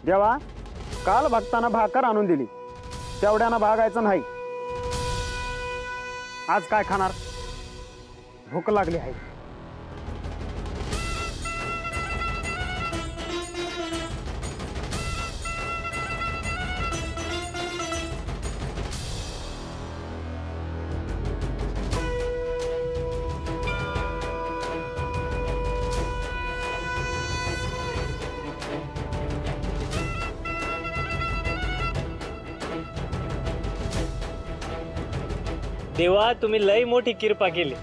देवा काल भक्तांना भाकर आणून दिली तेवढ्यानं भागायचं नाही। आज काय खाणार? भूक लागली आहे। देवा तुम्ही लई मोठी कृपा केली।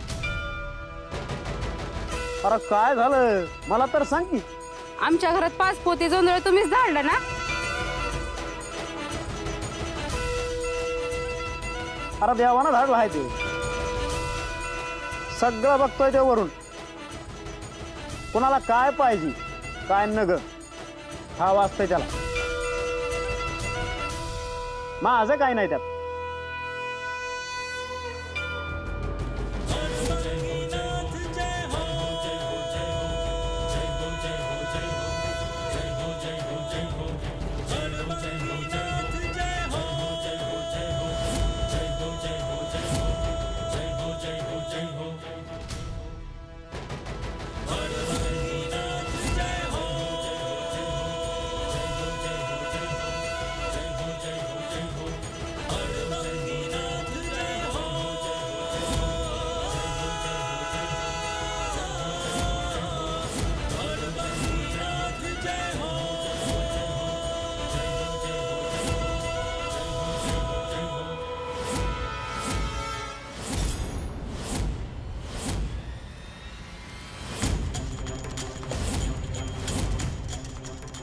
अरे काय झालं मला तर सांग की। आमच्या घरात 5 पोती जोंधळ तुम्हीच धाडलं ना? अरे देवानं धाडलं आहे ते सगळं बघतोय ते वरून। कुणाला काय पाहिजे काय नग हा वाचतोय त्याला। माझं काय नाही त्यात।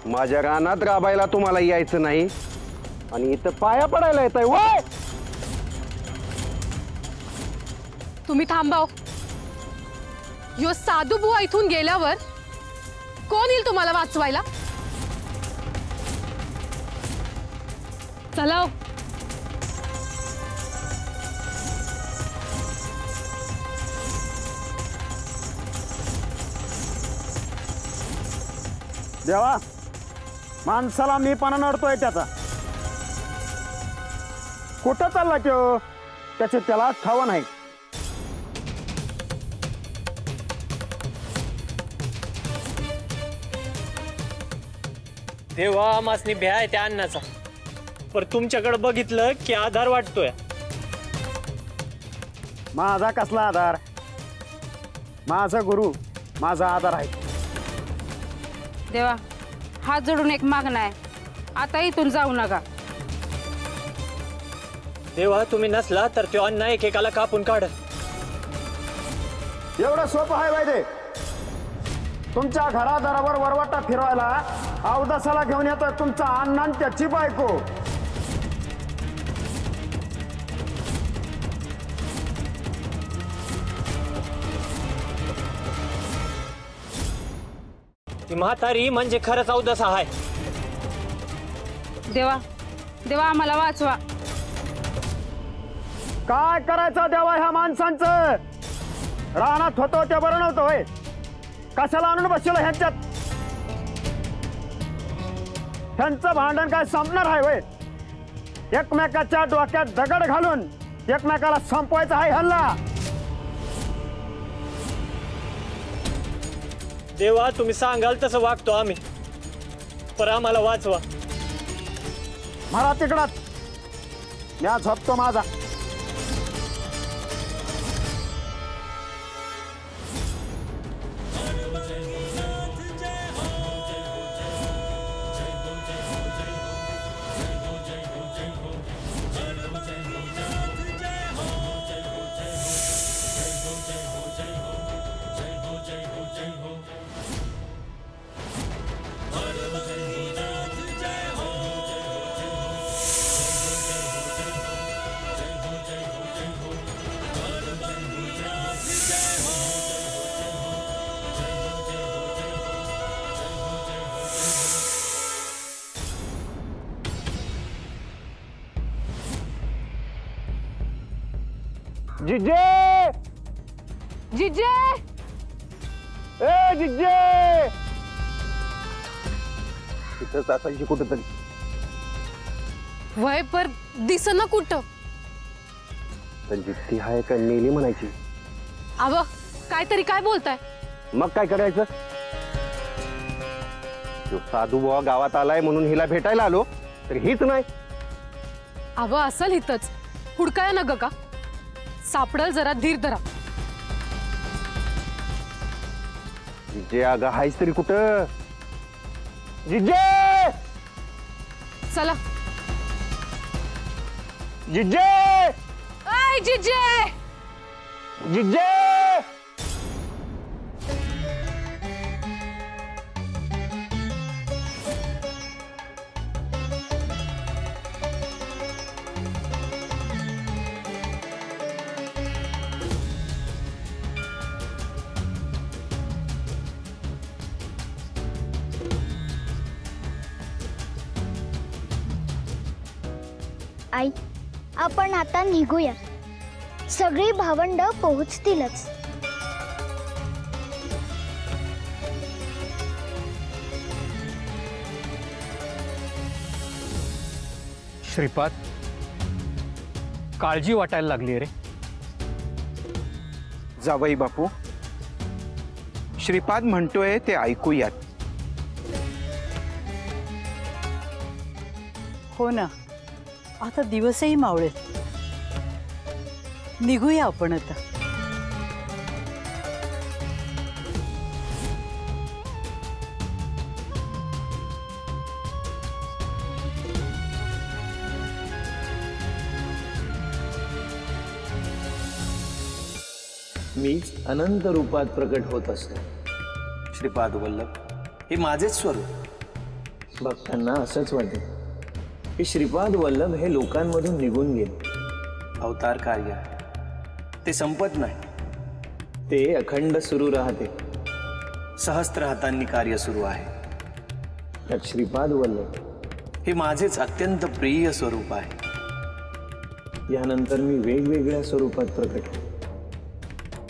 माझ्या रानात राबायला तुम्हाला यायचं नाही आणि इथं पाया पडायला येत आहे वय। तुम्ही थांबाव। यो साधू बुवा इथून गेल्यावर कोण येईल तुम्हाला वाचवायला? चला देवा माणसाला मी पण नडतोय त्याचा। कुठं चालला तो त्याचे त्याला ठाव नाही। देवा मासनी भ्या आहे त्या अन्नाचा पर तुमच्याकडे बघितलं की आधार वाटतोय। माझा कसला आधार? माझा गुरु माझा आधार आहे। देवा हात जोडून एक मागणं आहे, आता इथून जाऊ नका। देवा तुम्ही नसला तर तो अन्न एकेकाला कापून काढ। एवढं सोपं आहे वैदे? तुमच्या घरादारावर वरवाटा फिरवायला अवदासाला घेऊन येतोय तुमचा अण्णा आणि त्याची बायको। ती म्हातारी म्हणजे खरंच अवदसा आहे। देवा देवा आम्हाला वाचवा। काय करायचं देवा ह्या माणसांचं? रानात होतो ते बरं नव्हतं होय? कशाला आणून बसलं ह्यांच्यात? ह्यांचं भांडण काय संपणार आहे होय? एकमेकाच्या डोक्यात दगड घालून एकमेकाला संपवायचं आहे ह्यांना। देवा तुम्ही सांगाल तसं वागतो आम्ही, पर आम्हाला वाचवा। मला तिकडात मी झोपतो माझा। जिजे जिजे जिज्जे तिथंच असायची कुठंतरी. वय पर दिसना कुठं. ती हाय का नेली म्हणायची. अव काहीतरी काय बोलताय. मग काय करायचं. जो साधू बुवा गावात आलाय म्हणून हिला भेटायला आलो तर हीच नाही. अव असल इथंच हुडकाय ना ग का. सापडल जरा धीर धरा. जिज्जे अगं हायच तरी कुठं. जिज्जे चला. जिज्जे ऐ जिजे. जिज्जे आई, आपण आता निघूया. सगळी भावंड पोहोचतीलच. श्रीपाद, काळजी वाटायला लागली रे. जावई बापू, श्रीपाद म्हणतोय ते ऐकूयात. हो ना, आता दिवसही मावळेल. निघूया आपण आता. मीच अनंत रूपात प्रकट होत असतो. श्रीपाद वल्लभ हे माझेच स्वरूप. भक्तांना असंच वाटते की श्रीपाद वल्लभ हे लोकांमधून निघून गेले. अवतार कार्य ते संपत नाही. ते अखंड सुरू राहते. सहस्त्र हातांनी कार्य सुरू आहे. त्यात श्रीपाद वल्लभ हे माझेच अत्यंत प्रिय स्वरूप आहे. यानंतर मी वेगवेगळ्या स्वरूपात प्रकट होतो.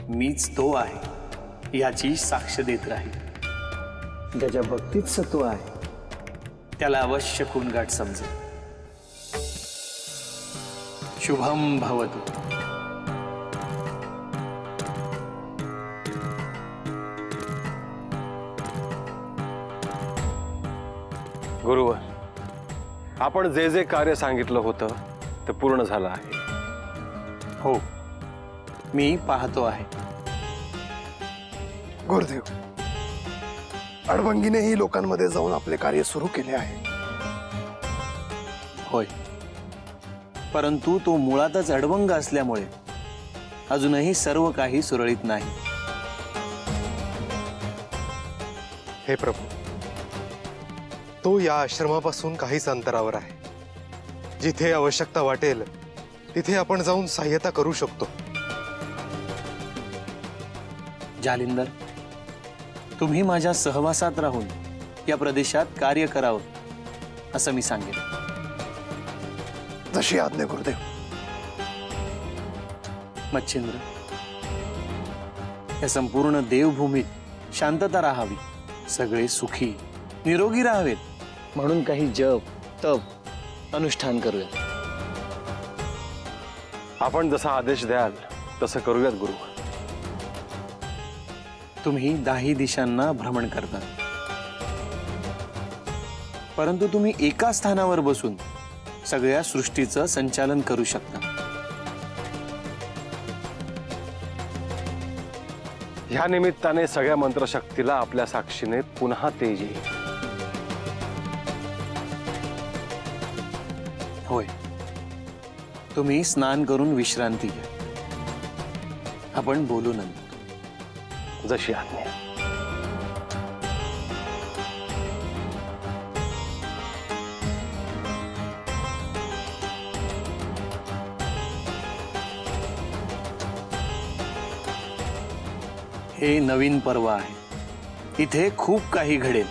मीच तो आहे याची साक्ष देत राहील. ज्याच्या भक्तीत सत्व आहे त्याला अवश्य खूनगाठ समजेल. शुभम भवतु. गुरुवर, आपण जे जे कार्य सांगितलं होतं ते पूर्ण झालं आहे. हो, मी पाहतो आहे. गुरुदेव, अडवंगीनेही लोकांमध्ये जाऊन आपले कार्य सुरू केले आहे. होय, परंतु तो मुळातच अडवंग असल्यामुळे अजूनही सर्व काही सुरळीत नाही. हे प्रभू, तो या आश्रमापासून काहीच अंतरावर आहे. जिथे आवश्यकता वाटेल तिथे आपण जाऊन सहाय्यता करू शकतो. जालिंदर, तुम्ही माझ्या सहवासात राहून या प्रदेशात कार्य करावं असं मी सांगेन. जशी आज्ञा गुरुदेव. मच्छिंद्र, या संपूर्ण देवभूमीत शांतता राहावी. सगळे सुखी निरोगी राहावेत म्हणून काही जप तप अनुष्ठान करूयात. आपण जसा आदेश द्याल तसं करूयात गुरु. तुम्ही 10 दिशांना भ्रमण करता, परंतु तुम्ही एका स्थानावर बसून सगळ्या सृष्टीचं संचालन करू शकता. ह्या निमित्ताने सगळ्या मंत्रशक्तीला आपल्या साक्षीने पुन्हा तेज येईल. होय, तुम्ही स्नान करून विश्रांती घ्या. आपण बोलू नंतर. जशी आज्ञा. हे नवीन पर्व आहे. इथे खूप काही घडेल.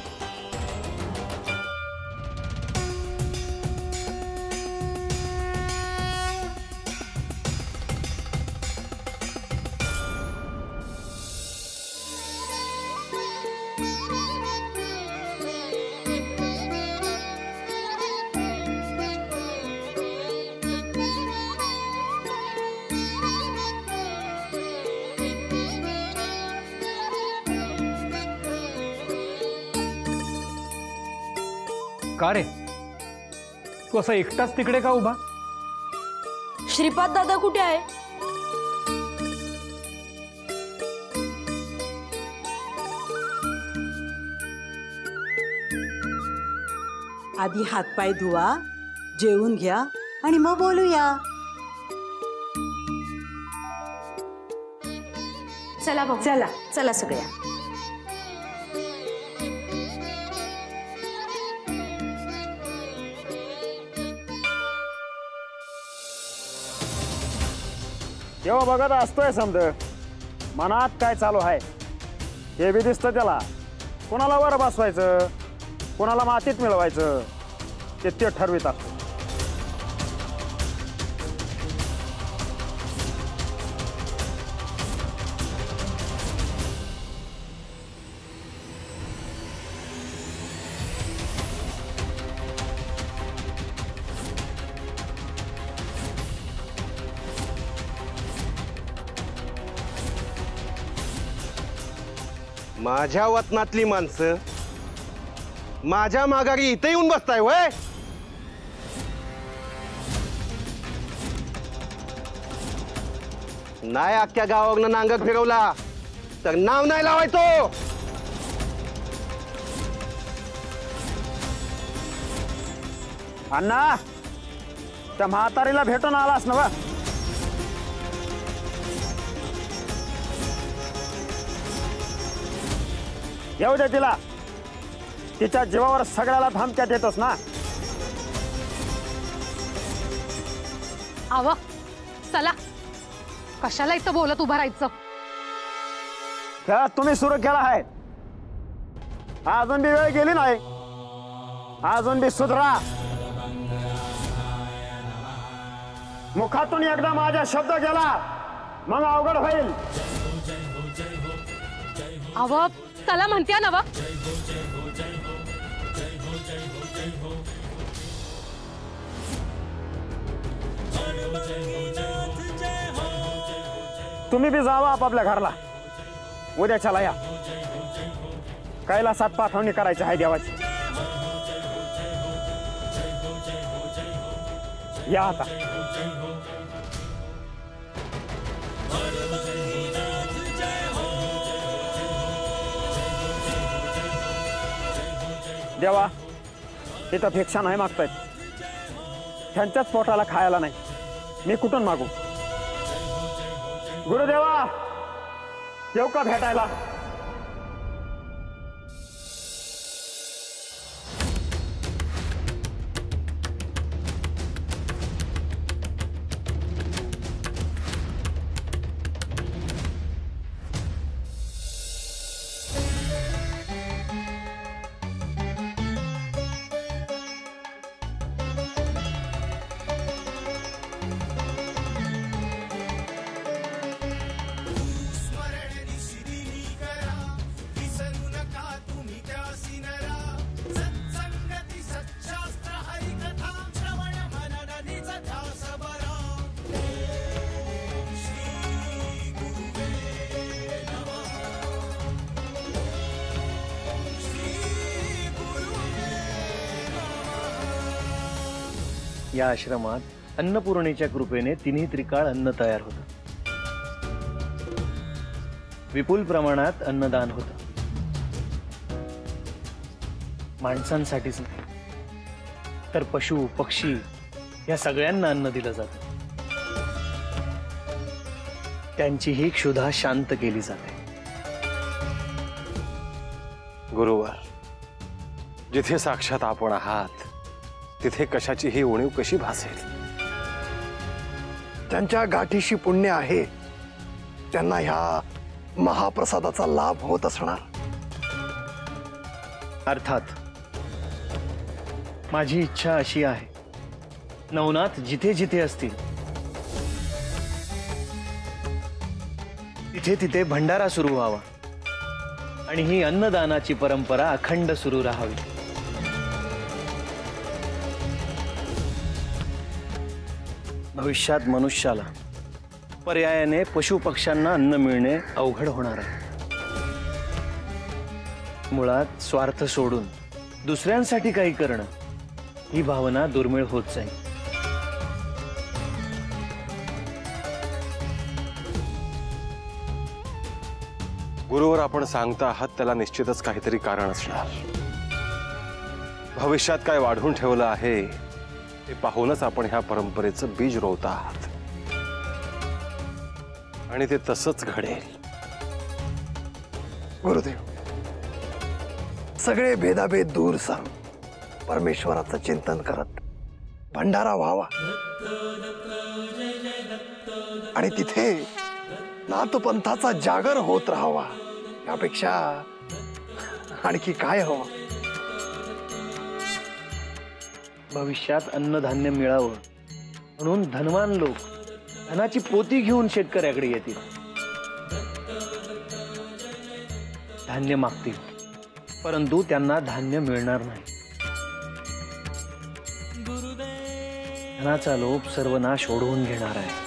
का रे? तू असा एकटाच तिकडे का उभा? श्रीपाद दादा कुठे आहे? आधी हातपाय धुवा, जेवून घ्या आणि मग बोलूया. चला भाऊ, चला चला सगळ्या. तेव्हा बघत असतोय समज मनात काय चालू आहे हे बी दिसतं त्याला. कोणाला वर बसवायचं, कोणाला मातीत मिळवायचं ते ठरवित असतो. माझ्या वतनातली माणसं माझ्या माघारी इथे येऊन बसताय वय? नाही अख्ख्या गावावरनं नांगक फिरवला तर नाव नाही लावायचो. अण्णा, त्या म्हातारीला भेटून आलास ना? येऊ दे तिला. तिच्या जीवावर सगळ्याला धमक्या देतोस ना? आवा चला, कशाला इथं बोलत उभं राहायचं? खेळ तुम्ही सुरू केला आहे, अजून बी वेळ गेली नाही. अजून बी सुधरा. मुखातून एकदा माझा शब्द गेला मग अवघड होईल. आवा चला म्हणत्या ना वा. तुम्ही बी जावा आपापल्या घरला. उद्याच्याला या. कैलासात पाठवणी करायची आहे देवाची. या आता. देवा, इथं भिक्षा नाही मागतायत. त्यांच्याच पोटाला खायला नाही, मी कुठून मागू? गुरुदेवा, येऊ का भेटायला? या आश्रमात अन्नपूर्णेच्या कृपेने तिन्ही त्रिकाळ अन्न तयार होतं. विपुल प्रमाणात अन्नदान होतं. माणसांसाठीच नाही तर पशु पक्षी या सगळ्यांना अन्न दिलं जातं. त्यांचीही क्षुधा शांत केली जाते. गुरुवर, जिथे साक्षात आपण आहात तिथे कशाची ही उणीव कशी भासेल? त्यांच्या गाठीशी पुण्य आहे, त्यांना ह्या महाप्रसादाचा लाभ होत असणार. अर्थात माझी इच्छा अशी आहे, नवनाथ जिथे जिथे असतील तिथे तिथे भंडारा सुरू व्हावा आणि ही अन्नदानाची परंपरा अखंड सुरू राहावी. भविष्यात मनुष्याला पर्यायाने पशु पक्ष्यांना अन्न मिळणे अवघड होणार आहे. मुळात स्वार्थ सोडून दुसऱ्यांसाठी काही करणं ही भावना दुर्मिळ होत जाईल. गुरुवर आपण सांगता आहात त्याला निश्चितच काहीतरी कारण असणार. भविष्यात काय वाढून ठेवलं आहे ते पाहूनच आपण ह्या परंपरेचं बीज रोवत आहात आणि ते तसंच घडेल. गुरुदेव, सगळे भेदाभेद दूर सारून परमेश्वराचं चिंतन करत भंडारा व्हावा आणि तिथे नाथपंथाचा जागर होत राहावा. यापेक्षा आणखी काय हवं? भविष्यात अन्नधान्य मिळावं म्हणून धनवान लोक धनाची पोती घेऊन शेतकऱ्याकडे येतील, धान्य मागतील, परंतु त्यांना धान्य मिळणार नाही. धनाचा लोभ सर्वनाश ओढवून घेणार आहे.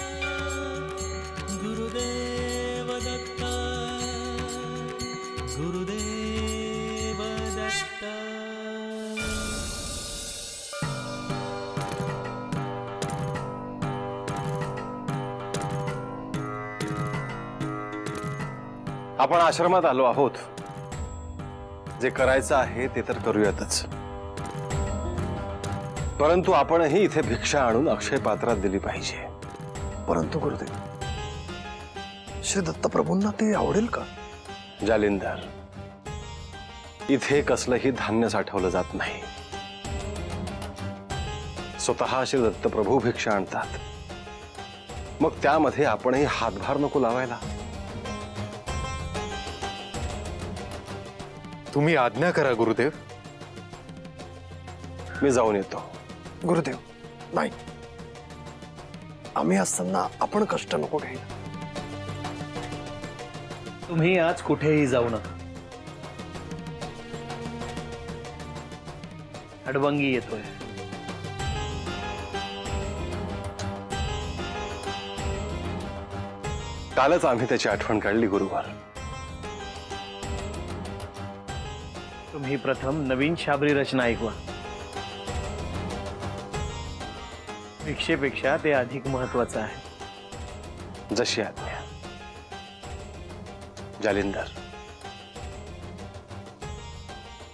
आपण आश्रमात आलो आहोत. जे करायचं आहे ते तर करूयातच, परंतु आपणही इथे भिक्षा आणून अक्षय पात्रात दिली पाहिजे. परंतु गुरुदेव, श्री दत्तप्रभूंना ते आवडेल का? जालिंदर, इथे कसलंही धान्य साठवलं जात नाही. स्वतः श्री दत्तप्रभू भिक्षा आणतात, मग त्यामध्ये आपणही हातभार नको लावायला. तुम्ही आज्ञा करा गुरुदेव. मी जाऊन येतो. गुरुदेव, नाही, आम्ही असताना आपण कष्ट नको घ्यायला. तुम्ही आज कुठेही जाऊ नका. अडबंगी येतोय. कालच आम्ही त्याची आठवण काढली गुरुवार. तुम्ही प्रथम नवीन शाबरी रचना ऐकवा. भिक्षेपेक्षा ते अधिक महत्वाचं आहे. जशी आज्ञा. जालिंदर.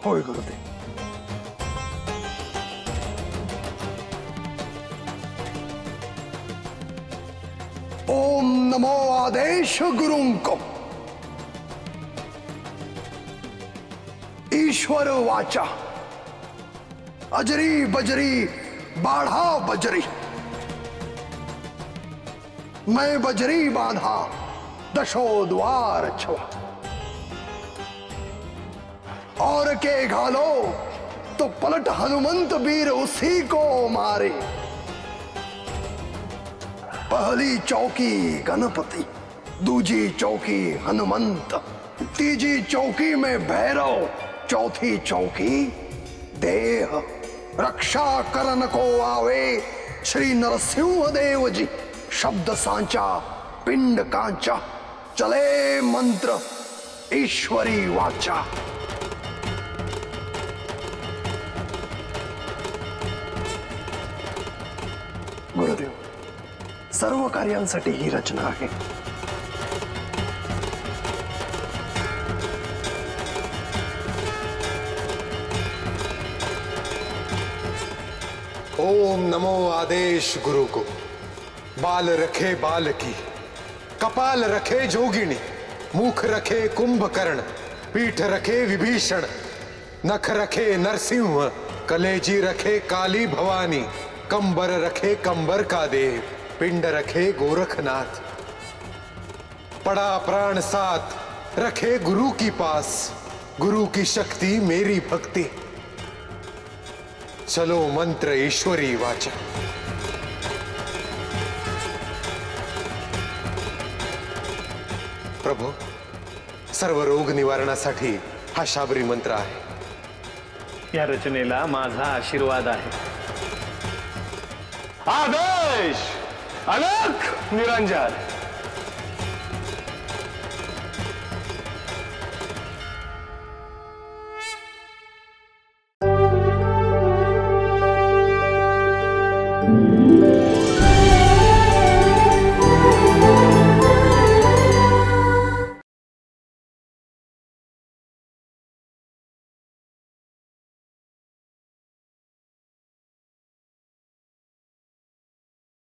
होय गुरुदेव. ओम नमो आदेश गुरुंको. ईश्वर वाचा. अजरी बजरी बाढ़ा बजरी. मैं बजरी बांधा दशो द्वार छवा. और के घालो तो पलट हनुमंत वीर उसी को मारे. पहली चौकी गणपति, दूजी चौकी हनुमंत, तीजी चौकी में भैरव, चौथी चौकी देह. रक्षा करन को आवे श्री नरसिंह देव जी. शब्द सांचा पिंड कांचा, चले मंत्र ईश्वरी वाचा. गुरुदेव, सर्व कार्यांसाठी ही रचना आहे. ओम नमो आदेश गुरु को. बाल रखे बाल की, कपाल रखे जोगिनी, मुख रखे कुंभकर्ण, पीठ रखे विभीषण, नख रखे नरसिंह, कलेजी रखे काली भवानी, कंबर रखे कंबर का देव, पिंड रखे गोरखनाथ. पड़ा प्राण साथ रखे गुरु की पास, गुरु की शक्ति मेरी भक्ति. चलो मंत्र ईश्वरी वाचा. प्रभू, सर्व रोग निवारणासाठी हा शाबरी मंत्र आहे. या रचनेला माझा आशीर्वाद आहे. आदेश अलख निरंजन.